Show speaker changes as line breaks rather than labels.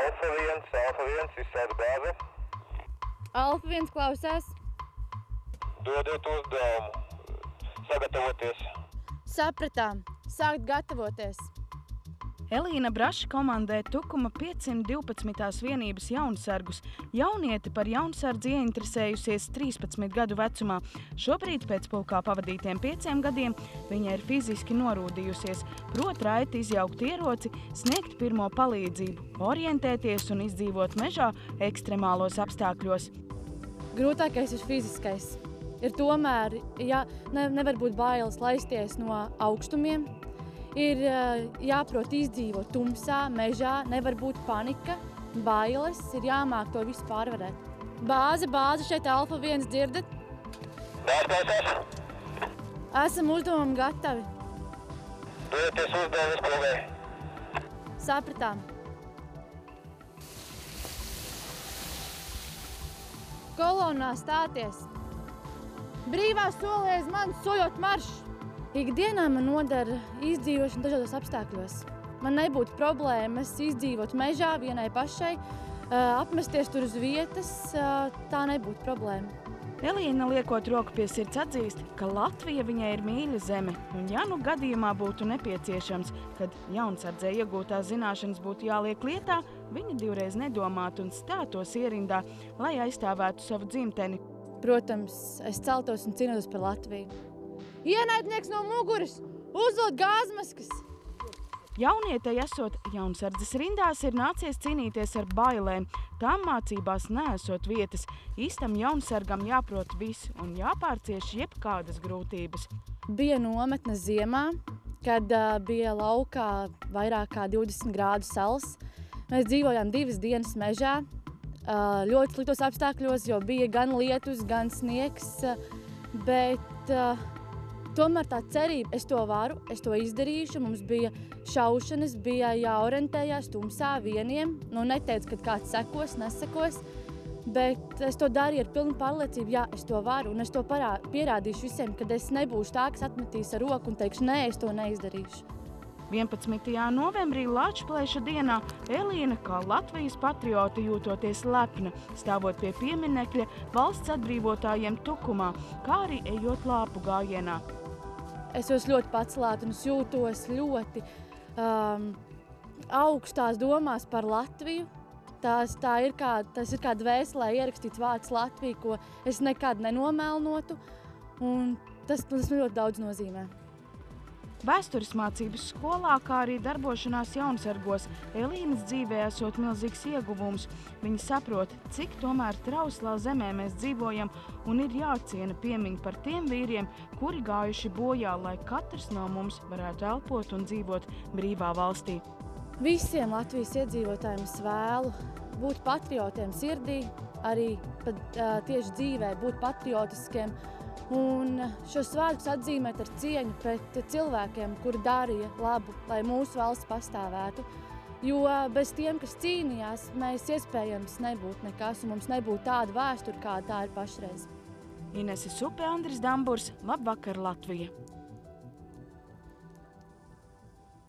Alfa 1, izsēta bāze.
Alfa 1 klausās.
Dodiet uzdevumu. Sagatavoties.
Sapratām. Sākt gatavoties.
Elīna Braša komandē Tukuma 512. vienības jaunsargus. Jauniete par jaunsardzi ieinteresējusies 13 gadu vecumā. Šobrīd pēc pulkā pavadītiem 5 gadiem viņa ir fiziski norūdījusies, prot raiti izjaukt ieroci, sniegt pirmo palīdzību, orientēties un izdzīvot mežā ekstremālos apstākļos.
Grūtākais ir fiziskais. Ir tomēr, ja nevar būt bailes laisties no augstumiem, ir jāprot izdzīvot tumsā, mežā, nevar būt panika, bailes, ir jāmāk to visu pārvarēt. Bāze, šeit Alfa 1 dzirdat?
Klausās.
Esam uzdevumam gatavi.
Dodieties uzdevumu izpildē.
Sapratām. Kolonā stāties. Brīvā solē aiz manis soļot maršu. Ikdienā man nodara izdzīvošana dažādos apstākļos. Man nebūtu problēmas izdzīvot mežā vienai pašai, apmesties tur uz vietas, tā nebūtu problēma.
Elīna, liekot roku pie sirds, atzīst, ka Latvija viņai ir mīļa zeme, un ja nu gadījumā būtu nepieciešams, kad jaunsardzē iegūtās zināšanas būtu jāliek lietā, viņa divreiz nedomātu un stātos ierindā, lai aizstāvētu savu dzimteni.
Protams, es celtos un cīnotos par Latviju. Ienaidnieks no muguras! Uzvilkt gāzmaskas!
Jaunietei esot jaunsardzes rindās ir nācies cīnīties ar bailēm. Tām mācībās neesot vietas. Īstam jaunsargam jāprot viss un jāpārcieš jebkādas grūtības.
Bija nometne ziemā, kad bija laukā vairāk kā 20 grādu sals. Mēs dzīvojām 2 dienas mežā, ļoti sliktos apstākļos, jo bija gan lietus, gan sniegs, bet tomēr tā cerība, es to varu, es to izdarīšu. Mums bija šaušanas, bija jāorientējās tumsā vieniem. Neteicu, ka kāds sekos, nesekos, bet es to darīju ar pilnu pārliecību, jā, es to varu, un es to pierādīšu visiem, kad es nebūšu tā, kas atmetīs ar roku un teikšu, nē, es to neizdarīšu.
11. novembrī Lāčplēša dienā Elīna, kā Latvijas patriota, jūtoties lepna, stāvot pie pieminekļa valsts atbrīvotājiem Tukumā, kā arī ejot lāpu gājienā.
Es jūs ļoti pacelātu un es jūtos ļoti augstās domās par Latviju. Tas ir kā dvēselē ierakstīts vārds Latvija, ko es nekad nenomēlnotu, un tas ļoti daudz nozīmē.
Vēstures mācības skolā, kā arī darbošanās jaunsargos, Elīnas dzīvē esot milzīgs ieguvums. Viņa saprot, cik tomēr trauslā zemē mēs dzīvojam un ir jāciena piemiņa par tiem vīriem, kuri gājuši bojā, lai katrs no mums varētu elpot un dzīvot brīvā valstī.
Visiem Latvijas iedzīvotājiem es vēlu būt patriotiem sirdī, arī tieši dzīvē būt patriotiskiem. Un šos vārdus atzīmēt ar cieņu pret cilvēkiem, kuri darīja labu, lai mūsu valsts pastāvētu. Jo bez tiem, kas cīnījās, mēs iespējams nebūtu nekas, un mums nebūtu tāda vēsture, kāda tā ir pašreiz.
Inese Supe, Andris Damburs, labvakar Latvija!